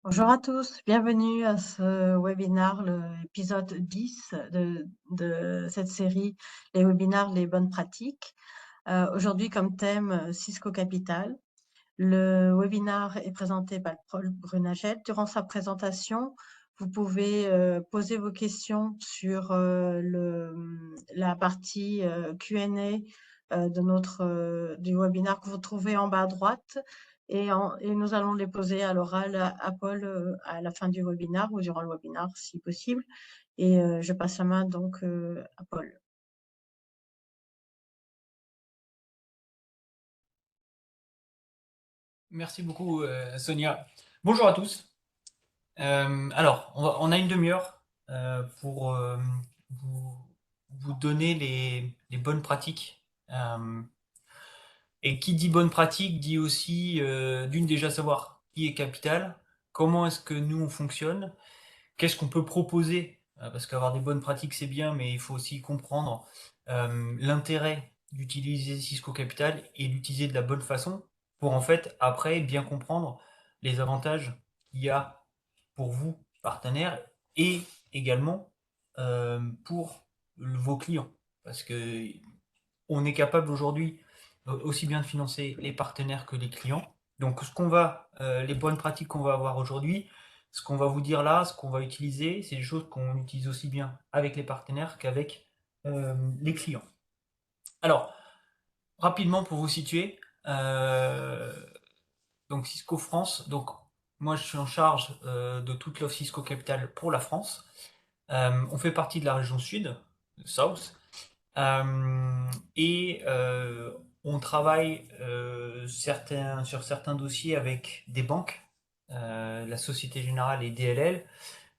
Bonjour à tous, bienvenue à ce webinaire, l'épisode 10 de cette série, les webinaires, les bonnes pratiques. Aujourd'hui, comme thème, Cisco Capital. Le webinaire est présenté par Paul Brunagel. Durant sa présentation, vous pouvez poser vos questions sur la partie Q&A du webinaire que vous trouvez en bas à droite. Et nous allons les poser à l'oral à Paul à la fin du webinaire ou durant le webinaire si possible. Et je passe la main donc à Paul. Merci beaucoup, Sonia. Bonjour à tous. Alors, on a une demi-heure pour vous, vous donner les bonnes pratiques. Et qui dit bonne pratique dit aussi, d'une, déjà savoir qui est Capital, comment est-ce que nous on fonctionne, qu'est-ce qu'on peut proposer, parce qu'avoir des bonnes pratiques c'est bien, mais il faut aussi comprendre l'intérêt d'utiliser Cisco Capital et l'utiliser de la bonne façon pour en fait après bien comprendre les avantages qu'il y a pour vous, partenaires, et également pour vos clients. Parce que on est capable aujourd'hui aussi bien de financer les partenaires que les clients. Donc les bonnes pratiques qu'on va avoir aujourd'hui, ce qu'on va vous dire là, ce qu'on va utiliser, c'est des choses qu'on utilise aussi bien avec les partenaires qu'avec les clients. Alors, rapidement pour vous situer, euh, donc Cisco France, donc moi je suis en charge de toute l'offre Cisco Capital pour la France. On fait partie de la région sud, South, et on travaille sur certains dossiers avec des banques, la Société Générale et DLL.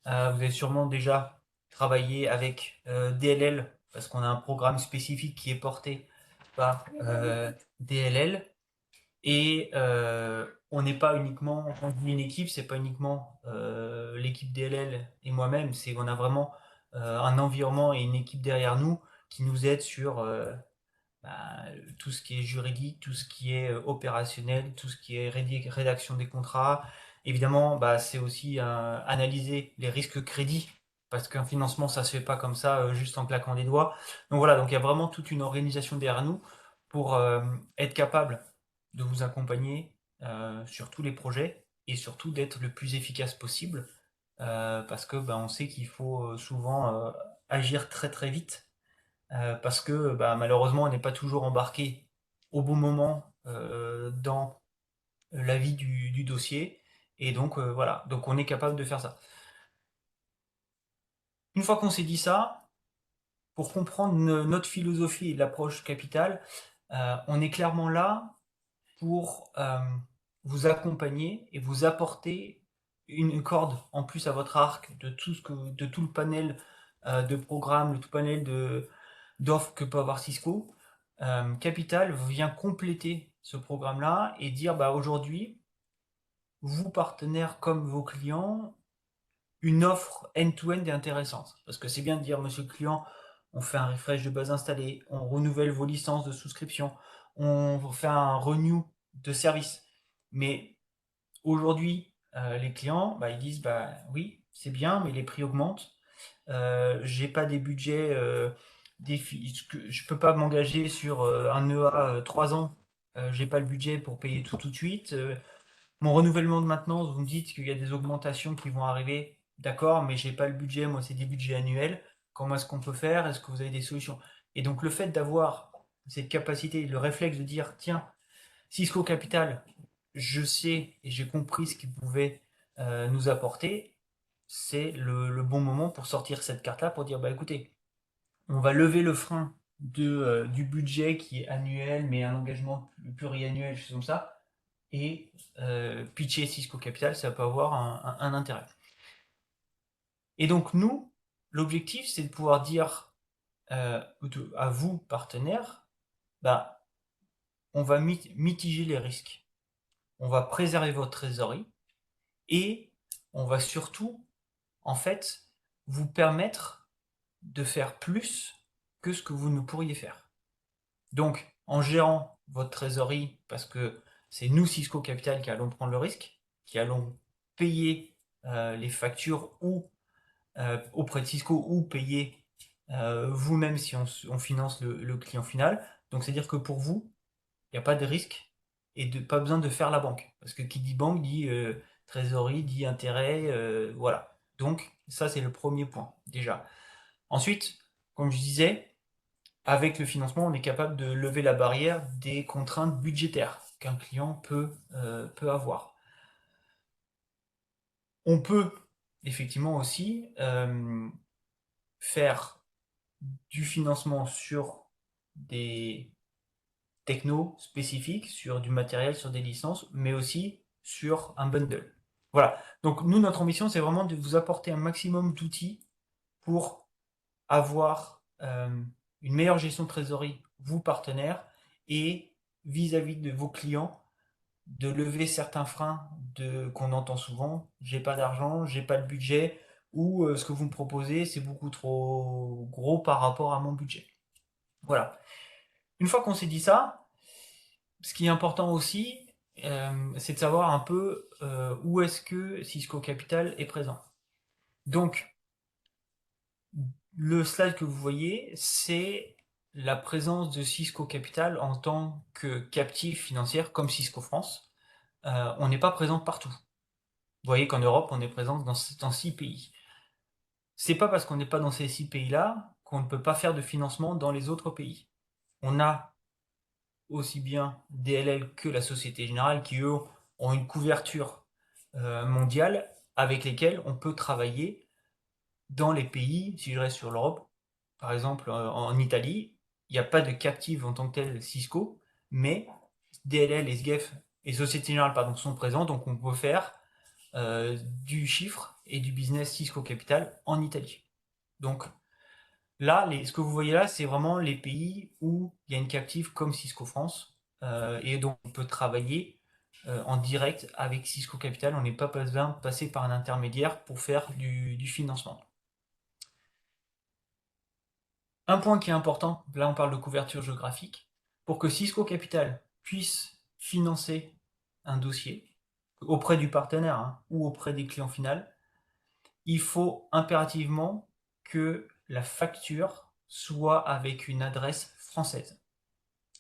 Vous avez sûrement déjà travaillé avec DLL parce qu'on a un programme spécifique qui est porté par DLL. Et on n'est pas uniquement, quand on dit une équipe, c'est pas uniquement l'équipe DLL et moi-même, c'est qu'on a vraiment un environnement et une équipe derrière nous qui nous aide sur bah, tout ce qui est juridique, tout ce qui est opérationnel, tout ce qui est rédaction des contrats. Évidemment, bah, c'est aussi analyser les risques crédits, parce qu'un financement, ça se fait pas comme ça, juste en claquant des doigts. Donc voilà, donc il y a vraiment toute une organisation derrière nous pour être capable de vous accompagner sur tous les projets et surtout d'être le plus efficace possible, parce que bah, on sait qu'il faut souvent agir très très vite parce que bah, malheureusement on n'est pas toujours embarqué au bon moment dans la vie du dossier. Et donc voilà, donc on est capable de faire ça. Une fois qu'on s'est dit ça, pour comprendre notre philosophie et l'approche capitale, on est clairement là pour vous accompagner et vous apporter une corde en plus à votre arc de tout le panel de programmes, le tout panel d'offres que peut avoir Cisco. Capital vient compléter ce programme-là et dire bah, aujourd'hui, vous partenaires comme vos clients, une offre end-to-end est intéressante. Parce que c'est bien de dire, monsieur le client, on fait un refresh de base installée, on renouvelle vos licences de souscription, on fait un renew de service. Mais aujourd'hui, les clients, bah, ils disent, bah oui, c'est bien, mais les prix augmentent. J'ai pas des budgets, je peux pas m'engager sur un EA 3 ans. J'ai pas le budget pour payer tout de suite. Mon renouvellement de maintenance, vous me dites qu'il y a des augmentations qui vont arriver, d'accord, mais j'ai pas le budget, moi c'est des budgets annuels. Comment est-ce qu'on peut faire? Est-ce que vous avez des solutions? Et donc le fait d'avoir cette capacité, le réflexe de dire, tiens, Cisco Capital, je sais et j'ai compris ce qu'il pouvait nous apporter, c'est le bon moment pour sortir cette carte-là, pour dire, bah écoutez, on va lever le frein du budget qui est annuel, mais un engagement pluriannuel, chose comme ça, et pitcher Cisco Capital, ça peut avoir un intérêt. Et donc nous, l'objectif, c'est de pouvoir dire à vous, partenaires, bah, on va mitiger les risques, on va préserver votre trésorerie, et on va surtout, en fait, vous permettre de faire plus que ce que vous ne pourriez faire. Donc, en gérant votre trésorerie, parce que c'est nous, Cisco Capital, qui allons prendre le risque, qui allons payer les factures ou auprès de Cisco ou payer vous-même si on finance le client final. Donc c'est-à-dire que pour vous, il n'y a pas de risque et pas besoin de faire la banque. Parce que qui dit banque dit trésorerie, dit intérêt, voilà. Donc ça c'est le premier point déjà. Ensuite, comme je disais, avec le financement, on est capable de lever la barrière des contraintes budgétaires qu'un client peut avoir. On peut effectivement aussi faire du financement sur des technos spécifiques, sur du matériel, sur des licences, mais aussi sur un bundle. Voilà. Donc nous, notre ambition, c'est vraiment de vous apporter un maximum d'outils pour avoir une meilleure gestion de trésorerie, vous partenaires, et vis-à-vis de vos clients, de lever certains freins qu'on entend souvent. J'ai pas d'argent, j'ai pas le budget, ou ce que vous me proposez, c'est beaucoup trop gros par rapport à mon budget. Voilà. Une fois qu'on s'est dit ça, ce qui est important aussi, c'est de savoir un peu où est-ce que Cisco Capital est présent. Donc, le slide que vous voyez, c'est la présence de Cisco Capital en tant que captive financière comme Cisco France. On n'est pas présent partout. Vous voyez qu'en Europe, on est présent dans 6 pays. C'est pas parce qu'on n'est pas dans ces 6 pays-là qu'on ne peut pas faire de financement dans les autres pays. On a aussi bien DLL que la Société Générale qui, eux, ont une couverture mondiale avec lesquels on peut travailler dans les pays, si je reste sur l'Europe, par exemple en Italie, il n'y a pas de captive en tant que tel Cisco, mais DLL et SGEF et Société Générale pardon, sont présents, donc on peut faire du chiffre et du business Cisco Capital en Italie. Donc là, ce que vous voyez là, c'est vraiment les pays où il y a une captive comme Cisco France, et donc on peut travailler en direct avec Cisco Capital, on n'est pas besoin de passer par un intermédiaire pour faire du financement. Un point qui est important, là on parle de couverture géographique, pour que Cisco Capital puisse financer un dossier auprès du partenaire ou auprès des clients finaux, il faut impérativement que la facture soit avec une adresse française,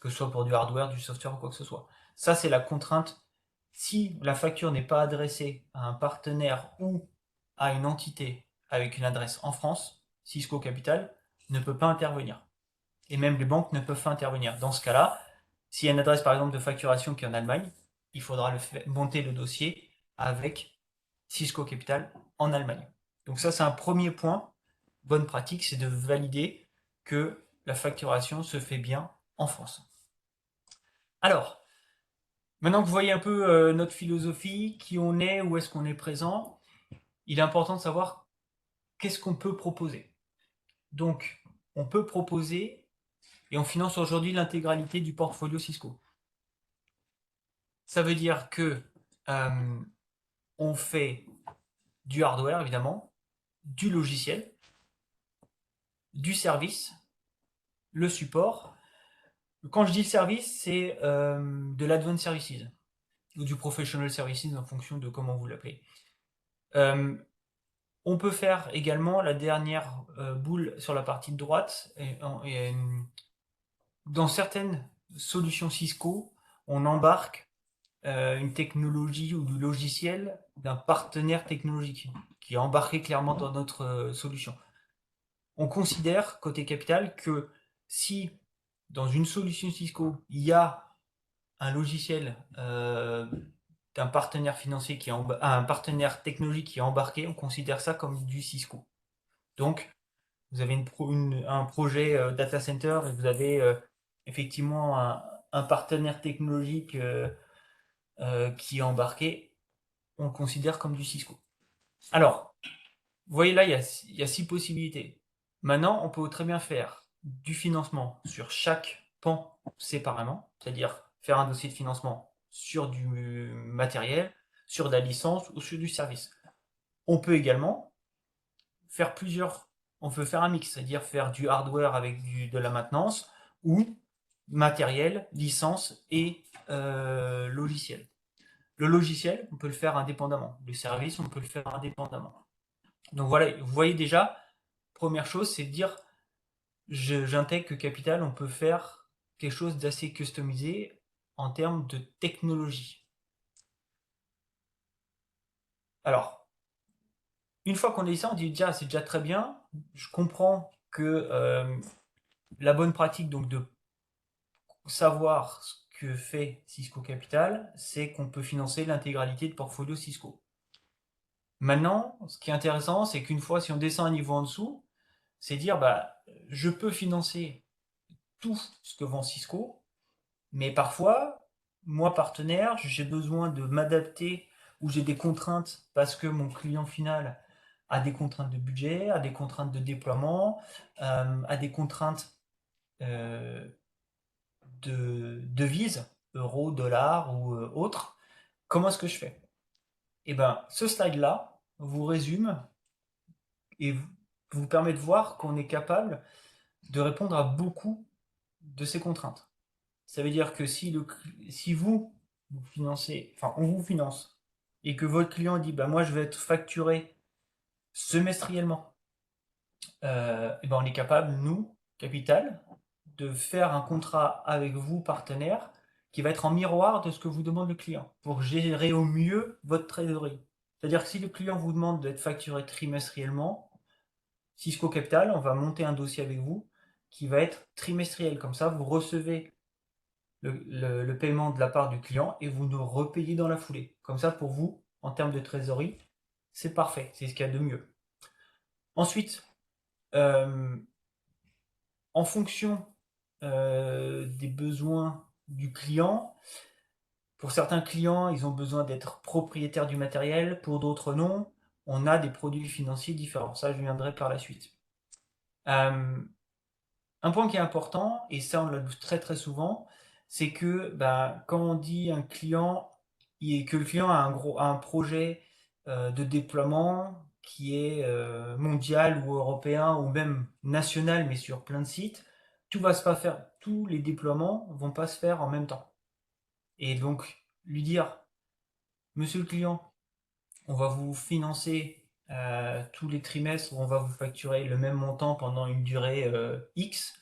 que ce soit pour du hardware, du software ou quoi que ce soit. Ça, c'est la contrainte. Si la facture n'est pas adressée à un partenaire ou à une entité avec une adresse en France, Cisco Capital ne peut pas intervenir. Et même les banques ne peuvent pas intervenir. Dans ce cas-là, s'il y a une adresse par exemple de facturation qui est en Allemagne, il faudra monter le dossier avec Cisco Capital en Allemagne. Donc ça, c'est un premier point, bonne pratique, c'est de valider que la facturation se fait bien en France. Alors, maintenant que vous voyez un peu notre philosophie, qui on est, où est-ce qu'on est présent, il est important de savoir qu'est-ce qu'on peut proposer. Donc, on peut proposer, et on finance aujourd'hui l'intégralité du portfolio Cisco. Ça veut dire que on fait du hardware, évidemment, du logiciel, du service, le support. Quand je dis le service, c'est de l'advanced services ou du professional services en fonction de comment vous l'appelez. On peut faire également la dernière boule sur la partie de droite. Dans certaines solutions Cisco, on embarque une technologie ou du logiciel d'un partenaire technologique qui est embarqué clairement dans notre solution. On considère, côté capital, que si dans une solution Cisco, il y a un logiciel d'un partenaire financier un partenaire technologique qui est embarqué, on considère ça comme du Cisco. Donc, vous avez un projet data center et vous avez effectivement un partenaire technologique qui est embarqué, on le considère comme du Cisco. Alors, vous voyez là, il y a 6 possibilités. Maintenant, on peut très bien faire du financement sur chaque pan séparément, c'est-à-dire faire un dossier de financement sur du matériel, sur de la licence ou sur du service. On peut également faire on peut faire un mix, c'est-à-dire faire du hardware avec de la maintenance ou matériel, licence et logiciel. Le logiciel, on peut le faire indépendamment. Le service, on peut le faire indépendamment. Donc voilà, vous voyez déjà, première chose, c'est de dire, j'intègre que Capital, on peut faire quelque chose d'assez customisé en termes de technologie. Alors, une fois qu'on a dit ça, on dit déjà, c'est déjà très bien. Je comprends que la bonne pratique, donc de savoir ce que fait Cisco Capital, c'est qu'on peut financer l'intégralité de portfolio Cisco. Maintenant, ce qui est intéressant, c'est qu'une fois, si on descend un niveau en dessous, c'est dire, bah, je peux financer tout ce que vend Cisco, mais parfois, moi, partenaire, j'ai besoin de m'adapter ou j'ai des contraintes parce que mon client final a des contraintes de budget, a des contraintes de déploiement, a des contraintes euh, de devises, euros, dollars ou autres. Comment est-ce que je fais? Eh ben, ce slide-là vous résume et vous permet de voir qu'on est capable de répondre à beaucoup de ces contraintes. Ça veut dire que si vous financez, enfin on vous finance, et que votre client dit bah moi je vais être facturé semestriellement, et ben on est capable, nous, Capital, de faire un contrat avec vous, partenaire, qui va être en miroir de ce que vous demande le client, pour gérer au mieux votre trésorerie. C'est-à-dire que si le client vous demande d'être facturé trimestriellement, Cisco Capital, on va monter un dossier avec vous qui va être trimestriel. Comme ça, vous recevez le paiement de la part du client et vous nous repayez dans la foulée. Comme ça, pour vous, en termes de trésorerie, c'est parfait, c'est ce qu'il y a de mieux. Ensuite, euh, en fonction des besoins du client, pour certains clients, ils ont besoin d'être propriétaires du matériel, pour d'autres non. On a des produits financiers différents. Ça, je viendrai par la suite. Euh, un point qui est important, et ça on l'a vu très très souvent, c'est que bah, quand on dit un client et que le client a un projet de déploiement qui est mondial ou européen ou même national mais sur plein de sites, tout va se pas faire, tous les déploiements vont pas se faire en même temps. Et donc lui dire, monsieur le client, on va vous financer tous les trimestres, on va vous facturer le même montant pendant une durée X,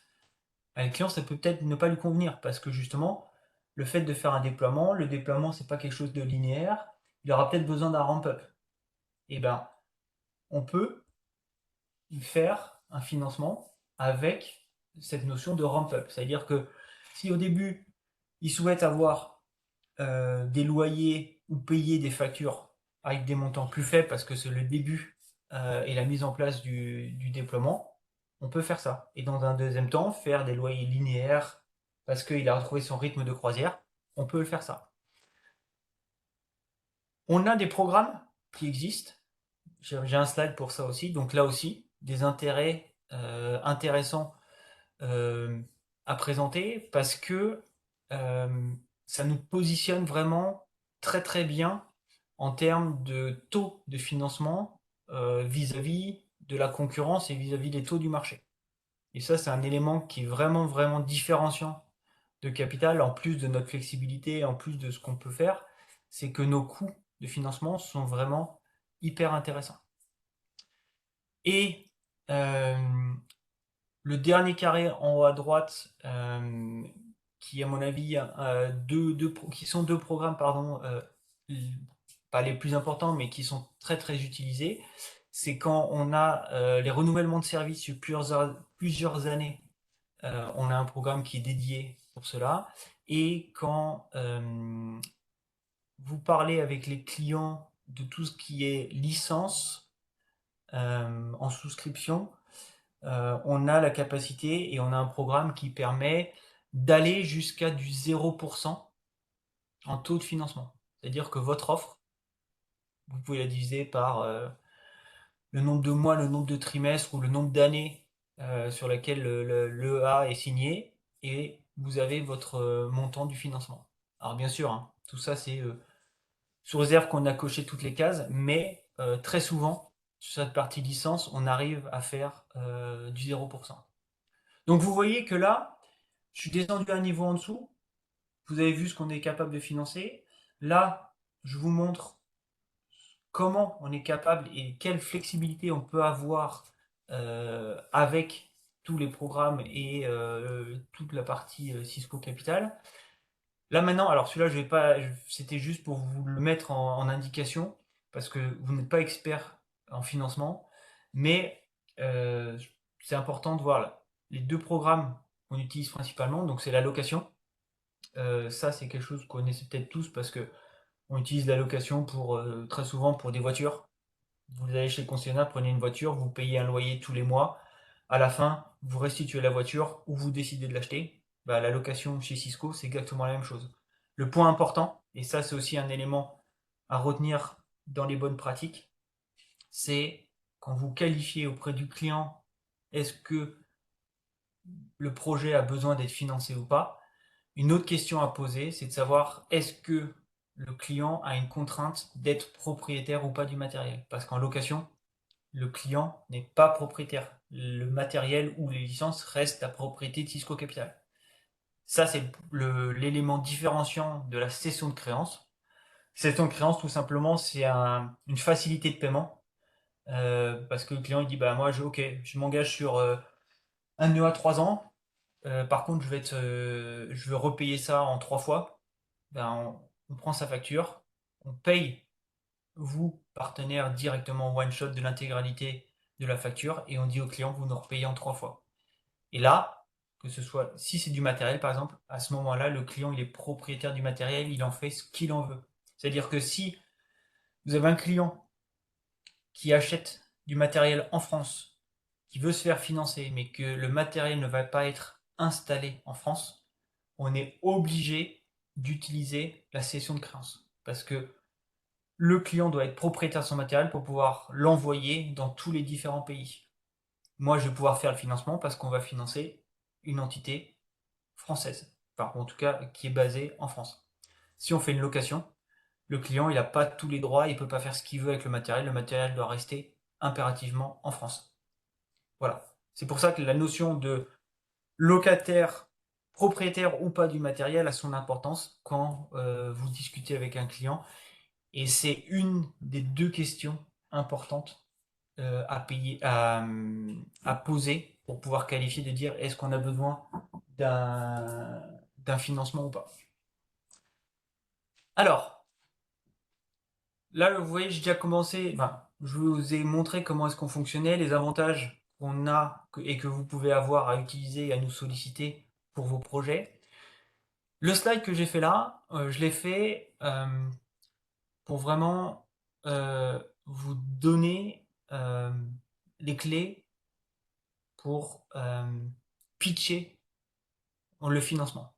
à le client, ça peut peut-être ne pas lui convenir parce que justement, le fait de faire un déploiement, le déploiement, c'est pas quelque chose de linéaire. Il aura peut-être besoin d'un ramp-up. Et ben, on peut faire un financement avec cette notion de ramp-up. C'est-à-dire que si au début, il souhaite avoir des loyers ou payer des factures avec des montants plus faibles parce que c'est le début et la mise en place du déploiement, on peut faire ça. Et dans un deuxième temps, faire des loyers linéaires parce qu'il a retrouvé son rythme de croisière, on peut le faire ça. On a des programmes qui existent. J'ai un slide pour ça aussi. Donc là aussi, des intérêts intéressants euh, à présenter parce que ça nous positionne vraiment très très bien en termes de taux de financement vis-à-vis de la concurrence et vis-à-vis des taux du marché. Et ça, c'est un élément qui est vraiment vraiment différenciant de Capital, en plus de notre flexibilité, en plus de ce qu'on peut faire, c'est que nos coûts de financement sont vraiment hyper intéressants. Et euh, le dernier carré en haut à droite, qui à mon avis, qui sont deux programmes, pardon, pas les plus importants, mais qui sont très très utilisés, c'est quand on a les renouvellements de services sur plusieurs années, on a un programme qui est dédié pour cela. Et quand vous parlez avec les clients de tout ce qui est licence en souscription, on a la capacité et on a un programme qui permet d'aller jusqu'à du 0% en taux de financement. C'est-à-dire que votre offre, vous pouvez la diviser par le nombre de mois, le nombre de trimestres ou le nombre d'années sur laquelle l'EA est signé et vous avez votre montant du financement. Alors bien sûr, hein, tout ça c'est sous réserve qu'on a coché toutes les cases, mais très souvent, sur cette partie licence, on arrive à faire du 0%. Donc vous voyez que là, je suis descendu à un niveau en dessous. Vous avez vu ce qu'on est capable de financer. Là, je vous montre comment on est capable et quelle flexibilité on peut avoir avec tous les programmes et toute la partie Cisco Capital. Là maintenant, alors celui-là, je vais pas, c'était juste pour vous le mettre en indication, parce que vous n'êtes pas expert en financement, mais euh, c'est important de voir là, les deux programmes qu'on utilise principalement. Donc c'est la location. Ça, c'est quelque chose qu'on connaissez peut-être tous parce que on utilise la location pour très souvent pour des voitures. Vous allez chez le concessionnaire, prenez une voiture, vous payez un loyer tous les mois. À la fin, vous restituez la voiture ou vous décidez de l'acheter. Bah, la location chez Cisco, c'est exactement la même chose. Le point important, et ça c'est aussi un élément à retenir dans les bonnes pratiques, c'est quand vous qualifiez auprès du client, est-ce que le projet a besoin d'être financé ou pas. Une autre question à poser, c'est de savoir est-ce que le client a une contrainte d'être propriétaire ou pas du matériel. Parce qu'en location, le client n'est pas propriétaire. Le matériel ou les licences restent la propriété de Cisco Capital. Ça, c'est l'élément différenciant de la cession de créance. Cession de créance, tout simplement, c'est une facilité de paiement. Parce que le client il dit bah moi ok, je m'engage sur un nœud à 3 ans. Par contre, je vais repayer ça en 3 fois. Ben, on prend sa facture, on paye vous, partenaire, directement one shot de l'intégralité de la facture et on dit au client vous nous repayez en 3 fois. Et là, que ce soit si c'est du matériel par exemple, à ce moment-là, le client il est propriétaire du matériel, il en fait ce qu'il en veut. C'est-à-dire que si vous avez un client qui achète du matériel en France, qui veut se faire financer, mais que le matériel ne va pas être installé en France, on est obligé d'utiliser la cession de créance. Parce que le client doit être propriétaire de son matériel pour pouvoir l'envoyer dans tous les différents pays. Moi, je vais pouvoir faire le financement parce qu'on va financer une entité française. Enfin, en tout cas, qui est basée en France. Si on fait une location, le client, il n'a pas tous les droits, il ne peut pas faire ce qu'il veut avec le matériel. Le matériel doit rester impérativement en France. Voilà. C'est pour ça que la notion de locataire, propriétaire ou pas du matériel a son importance quand vous discutez avec un client. Et c'est une des deux questions importantes à poser pour pouvoir qualifier de dire est-ce qu'on a besoin d'un financement ou pas. Alors, là, vous voyez, j'ai déjà commencé, enfin, je vous ai montré comment est-ce qu'on fonctionnait, les avantages qu'on a et que vous pouvez avoir à utiliser et à nous solliciter pour vos projets. Le slide que j'ai fait là, je l'ai fait pour vraiment vous donner les clés pour pitcher le financement.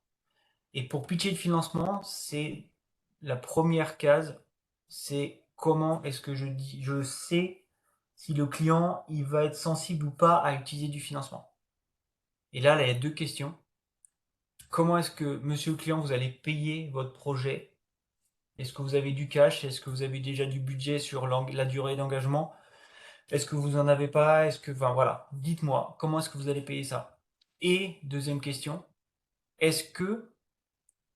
Et pour pitcher le financement, c'est la première case, c'est comment est-ce que je sais si le client il va être sensible ou pas à utiliser du financement. Et là, il y a deux questions. Comment est-ce que, monsieur le client, vous allez payer votre projet? Est-ce que vous avez du cash? Est-ce que vous avez déjà du budget sur la durée d'engagement? Est-ce que vous en avez pas? Enfin voilà, dites-moi, comment est-ce que vous allez payer ça? Et deuxième question, est-ce que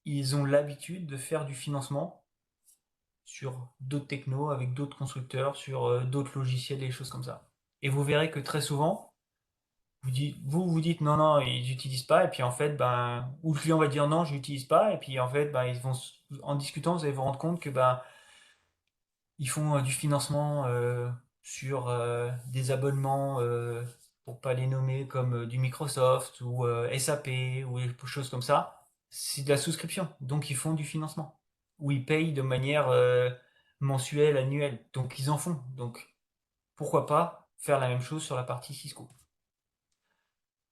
ils ont l'habitude de faire du financement sur d'autres technos, avec d'autres constructeurs, sur d'autres logiciels et des choses comme ça? Et vous verrez que très souvent, vous dites non, non, ils n'utilisent pas, et puis en fait, ben, ou le client va dire non, je n'utilise pas, et puis en fait, ben, en discutant, vous allez vous rendre compte que ben, ils font du financement sur des abonnements, pour pas les nommer, comme du Microsoft ou SAP ou des choses comme ça. C'est de la souscription, donc ils font du financement. Ou ils payent de manière mensuelle, annuelle. Donc ils en font. Donc pourquoi pas faire la même chose sur la partie Cisco.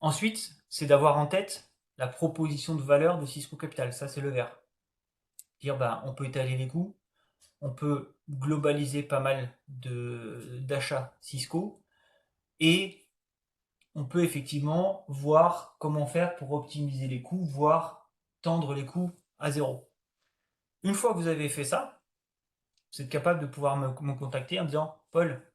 Ensuite, c'est d'avoir en tête la proposition de valeur de Cisco Capital. Ça, c'est le vert. Dire, bah, on peut étaler les coûts, on peut globaliser pas mal d'achats Cisco et on peut effectivement voir comment faire pour optimiser les coûts, voire tendre les coûts à zéro. Une fois que vous avez fait ça, vous êtes capable de pouvoir me contacter en disant Paul,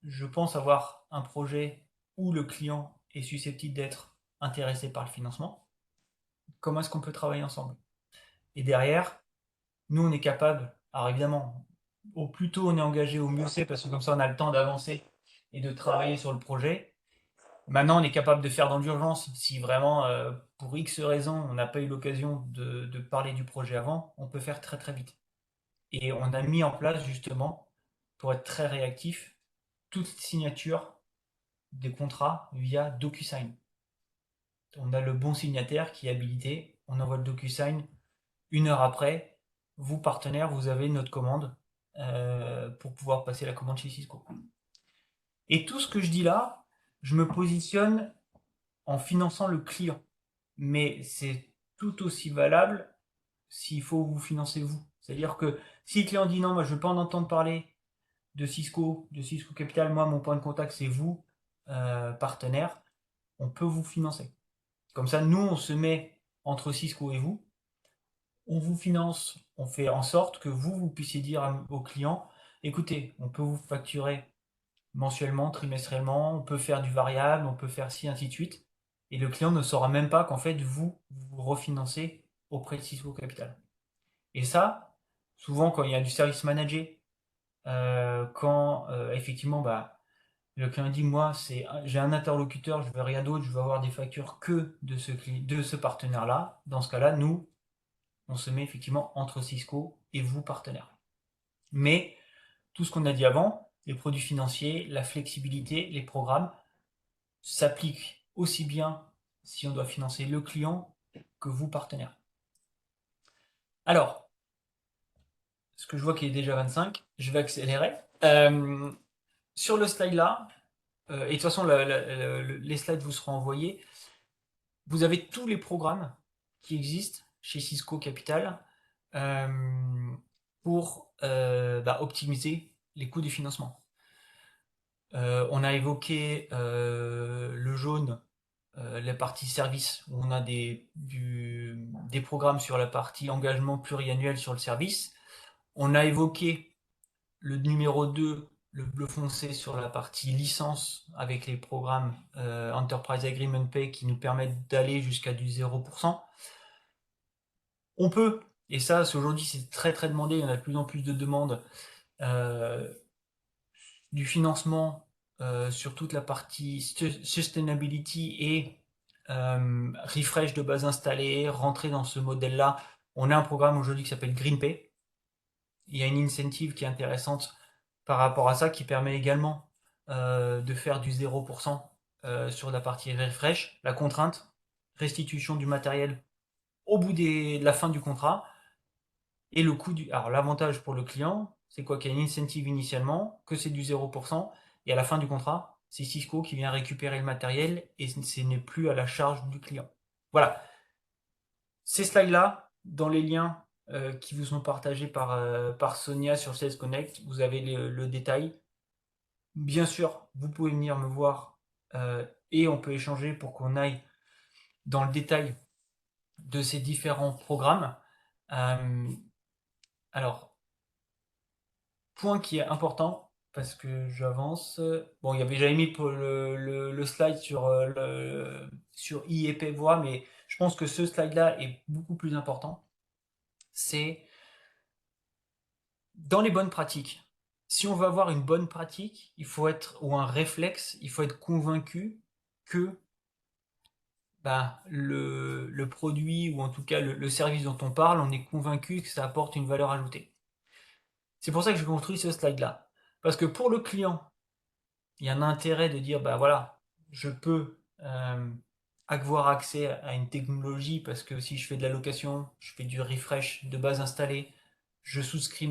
je pense avoir un projet où le client est susceptible d'être intéressé par le financement. Comment est-ce qu'on peut travailler ensemble? Et derrière, nous, on est capable, Alors évidemment, au plus tôt on est engagé, au mieux c'est, parce que comme ça on a le temps d'avancer et de travailler sur le projet. Maintenant, on est capable de faire dans l'urgence. Si vraiment, pour X raisons, on n'a pas eu l'occasion de parler du projet avant, on peut faire très très vite. Et on a mis en place justement, pour être très réactif, toute signature des contrats via DocuSign. On a le bon signataire qui est habilité, on envoie le DocuSign, 1 heure après, vous partenaires, vous avez notre commande pour pouvoir passer la commande chez Cisco. Et tout ce que je dis là, je me positionne en finançant le client. Mais c'est tout aussi valable s'il faut vous financer vous. C'est-à-dire que si le client dit non, moi je ne veux pas en entendre parler de Cisco Capital, moi mon point de contact c'est vous, partenaire, on peut vous financer. Comme ça, nous on se met entre Cisco et vous, on vous finance, on fait en sorte que vous puissiez dire au client, écoutez, on peut vous facturer mensuellement, trimestriellement, on peut faire du variable, on peut faire ci, ainsi de suite. Et le client ne saura même pas qu'en fait, vous refinancez auprès de Cisco Capital. Et ça, souvent quand il y a du service managé, quand effectivement bah, le client dit moi j'ai un interlocuteur, je veux rien d'autre, je veux avoir des factures que de ce partenaire-là. Dans ce cas-là, nous, on se met effectivement entre Cisco et vous, partenaire. Mais tout ce qu'on a dit avant, les produits financiers, la flexibilité, les programmes, s'appliquent aussi bien si on doit financer le client que vous, partenaire. Alors, ce que je vois qu'il est déjà 25, je vais accélérer. Sur le slide là, et de toute façon les slides vous seront envoyés, vous avez tous les programmes qui existent chez Cisco Capital pour optimiser les coûts du financement. On a évoqué le jaune, la partie service, où on a des programmes sur la partie engagement pluriannuel sur le service. On a évoqué le numéro 2, le bleu foncé, sur la partie licence, avec les programmes Enterprise Agreement Pay qui nous permettent d'aller jusqu'à du 0%. On peut, et ça aujourd'hui c'est très très demandé, il y en a de plus en plus de demandes, du financement sur toute la partie sustainability et refresh de base installée, rentrer dans ce modèle-là. On a un programme aujourd'hui qui s'appelle GreenPay. Il y a une incentive qui est intéressante par rapport à ça, qui permet également de faire du 0% sur la partie refresh. La contrainte, restitution du matériel au bout de la fin du contrat. Et le coût du. Alors l'avantage pour le client, c'est quoi? Qu'il y a une incentive initialement, que c'est du 0%, et à la fin du contrat, c'est Cisco qui vient récupérer le matériel et ce n'est plus à la charge du client. Voilà. Ces slides-là, dans les liens qui vous sont partagés par Sonia sur Sales Connect, vous avez le détail. Bien sûr, vous pouvez venir me voir et on peut échanger pour qu'on aille dans le détail de ces différents programmes. Alors, point qui est important, parce que j'avance. Bon, il y avait déjà mis pour le slide sur I et P voix, mais je pense que ce slide-là est beaucoup plus important. C'est dans les bonnes pratiques. Si on veut avoir une bonne pratique, il faut être, ou un réflexe, il faut être convaincu que le produit, ou en tout cas le service dont on parle, on est convaincu que ça apporte une valeur ajoutée. C'est pour ça que je construis ce slide-là. Parce que pour le client, il y a un intérêt de dire, bah voilà, je peux avoir accès à une technologie, parce que si je fais de la location, je fais du refresh de base installée, je souscris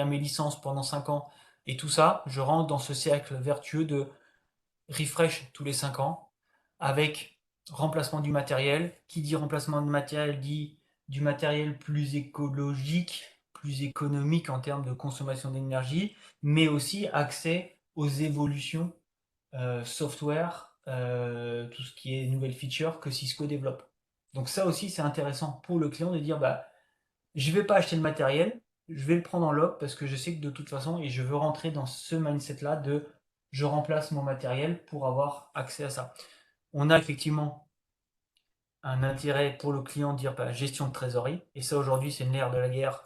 à mes licences pendant 5 ans, et tout ça, je rentre dans ce cercle vertueux de refresh tous les 5 ans, avec remplacement du matériel. Qui dit remplacement de matériel dit du matériel plus écologique, plus économique en termes de consommation d'énergie, mais aussi accès aux évolutions software, tout ce qui est nouvelles features que Cisco développe. Donc ça aussi c'est intéressant pour le client de dire bah je vais pas acheter le matériel, je vais le prendre en loc parce que je sais que de toute façon, et je veux rentrer dans ce mindset là de je remplace mon matériel pour avoir accès à ça. On a effectivement un intérêt pour le client de dire bah, gestion de trésorerie, et ça aujourd'hui c'est le nerf de la guerre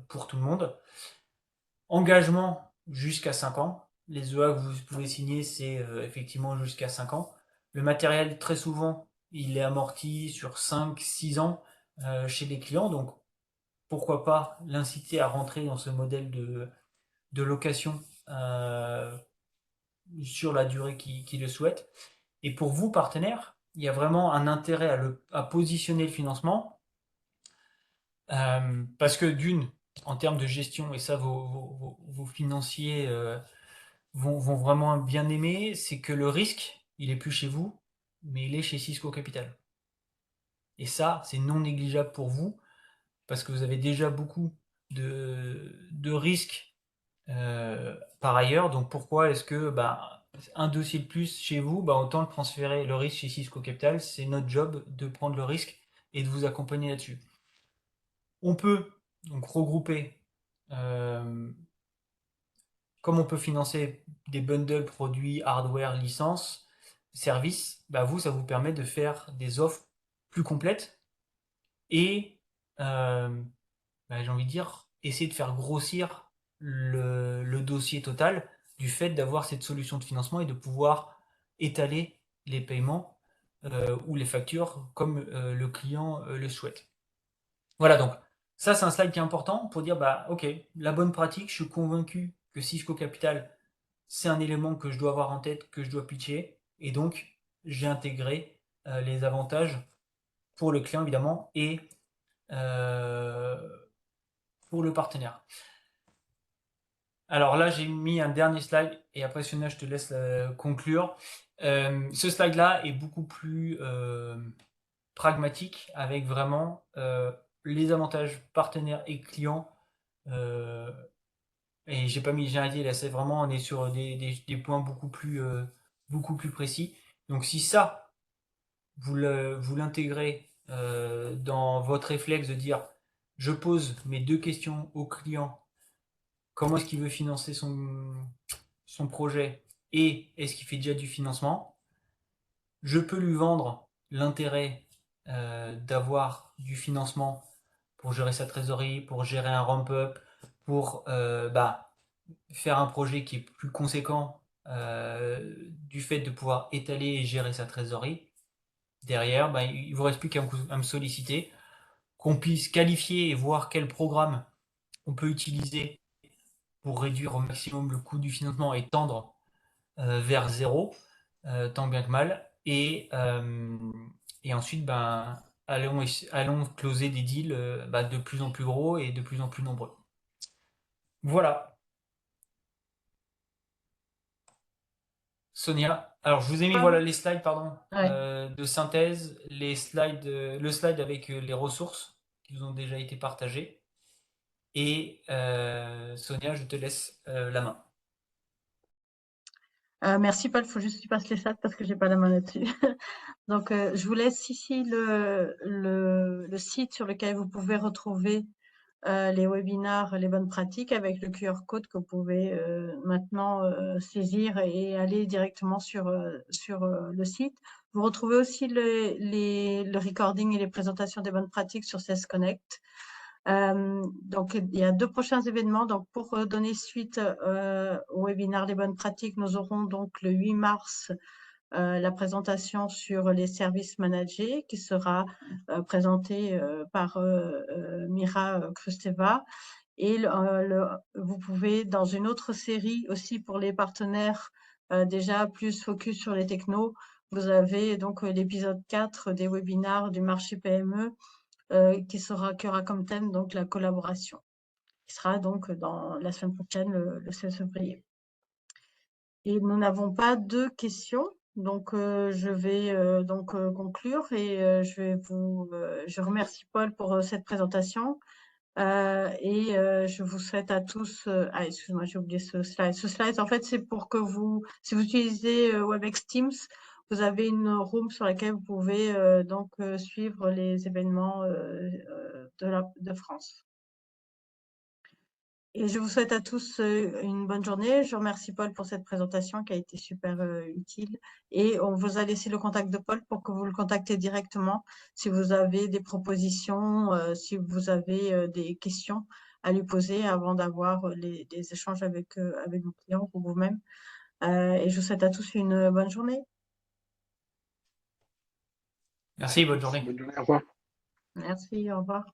pour tout le monde. Engagement jusqu'à 5 ans. Les EA que vous pouvez signer, c'est effectivement jusqu'à 5 ans. Le matériel, très souvent, il est amorti sur 5-6 ans chez les clients. Donc, pourquoi pas l'inciter à rentrer dans ce modèle de location sur la durée qu'il le souhaite. Et pour vous, partenaires, il y a vraiment un intérêt à positionner le financement parce que d'une, en termes de gestion, et ça vos financiers vont vraiment bien aimer, c'est que le risque, il est plus chez vous, mais il est chez Cisco Capital. Et ça, c'est non négligeable pour vous, parce que vous avez déjà beaucoup de risques par ailleurs. Donc pourquoi est-ce que un dossier de plus chez vous, autant le transférer le risque chez Cisco Capital, c'est notre job de prendre le risque et de vous accompagner là-dessus. On peut donc regrouper, comme on peut financer des bundles produits, hardware, licences, services, vous, ça vous permet de faire des offres plus complètes et, j'ai envie de dire, essayer de faire grossir le dossier total du fait d'avoir cette solution de financement et de pouvoir étaler les paiements ou les factures comme le client le souhaite. Voilà, donc ça c'est un slide qui est important pour dire ok, la bonne pratique, je suis convaincu que Cisco Capital c'est un élément que je dois avoir en tête, que je dois pitcher, et donc j'ai intégré les avantages pour le client évidemment et euh, pour le partenaire. Alors là, j'ai mis un dernier slide et après Sonia, je te laisse conclure. Ce slide-là est beaucoup plus pragmatique avec vraiment les avantages partenaires et clients. Et j'ai pas mis j'ai arrêté là, c'est vraiment on est sur des points beaucoup plus précis. Donc si ça, vous l'intégrez dans votre réflexe de dire je pose mes deux questions au client, comment est-ce qu'il veut financer son projet et est-ce qu'il fait déjà du financement, je peux lui vendre l'intérêt d'avoir du financement pour gérer sa trésorerie, pour gérer un ramp-up, pour faire un projet qui est plus conséquent du fait de pouvoir étaler et gérer sa trésorerie. Derrière, il ne vous reste plus qu'à me solliciter, qu'on puisse qualifier et voir quel programme on peut utiliser pour réduire au maximum le coût du financement et tendre vers zéro, tant bien que mal. Et ensuite, allons closer des deals de plus en plus gros et de plus en plus nombreux. Voilà. Sonia, alors je vous ai mis voilà les slides pardon Ouais. de synthèse, les slides, le slide avec les ressources qui vous ont déjà été partagées. Et Sonia, je te laisse la main. Merci Paul, il faut juste que tu passes les stats parce que j'ai pas la main là-dessus. Donc, je vous laisse ici le site sur lequel vous pouvez retrouver les webinars, les bonnes pratiques avec le QR code que vous pouvez maintenant saisir et aller directement sur le site. Vous retrouvez aussi le recording et les présentations des bonnes pratiques sur CES Connect. Donc, il y a 2 prochains événements. Donc, pour donner suite au webinar Les bonnes pratiques, nous aurons donc le 8 mars la présentation sur les services managés qui sera présentée par Mira Krusteva. Et vous pouvez, dans une autre série aussi pour les partenaires déjà plus focus sur les technos, vous avez donc l'épisode 4 des webinars du marché PME qui aura comme thème donc la collaboration, qui sera donc dans la semaine prochaine, le 16 février. Et nous n'avons pas de questions, donc je vais donc conclure et je remercie Paul pour cette présentation et je vous souhaite à tous. Excuse-moi, j'ai oublié ce slide. Ce slide, en fait, c'est pour que si vous utilisez WebEx Teams, vous avez une room sur laquelle vous pouvez donc suivre les événements de France. Et je vous souhaite à tous une bonne journée. Je remercie Paul pour cette présentation qui a été super utile. Et on vous a laissé le contact de Paul pour que vous le contactez directement si vous avez des propositions, si vous avez des questions à lui poser avant d'avoir les échanges avec vos clients ou vous-même. Et je vous souhaite à tous une bonne journée. Merci, bonne Merci, journée. bonne journée, au revoir. Merci, au revoir.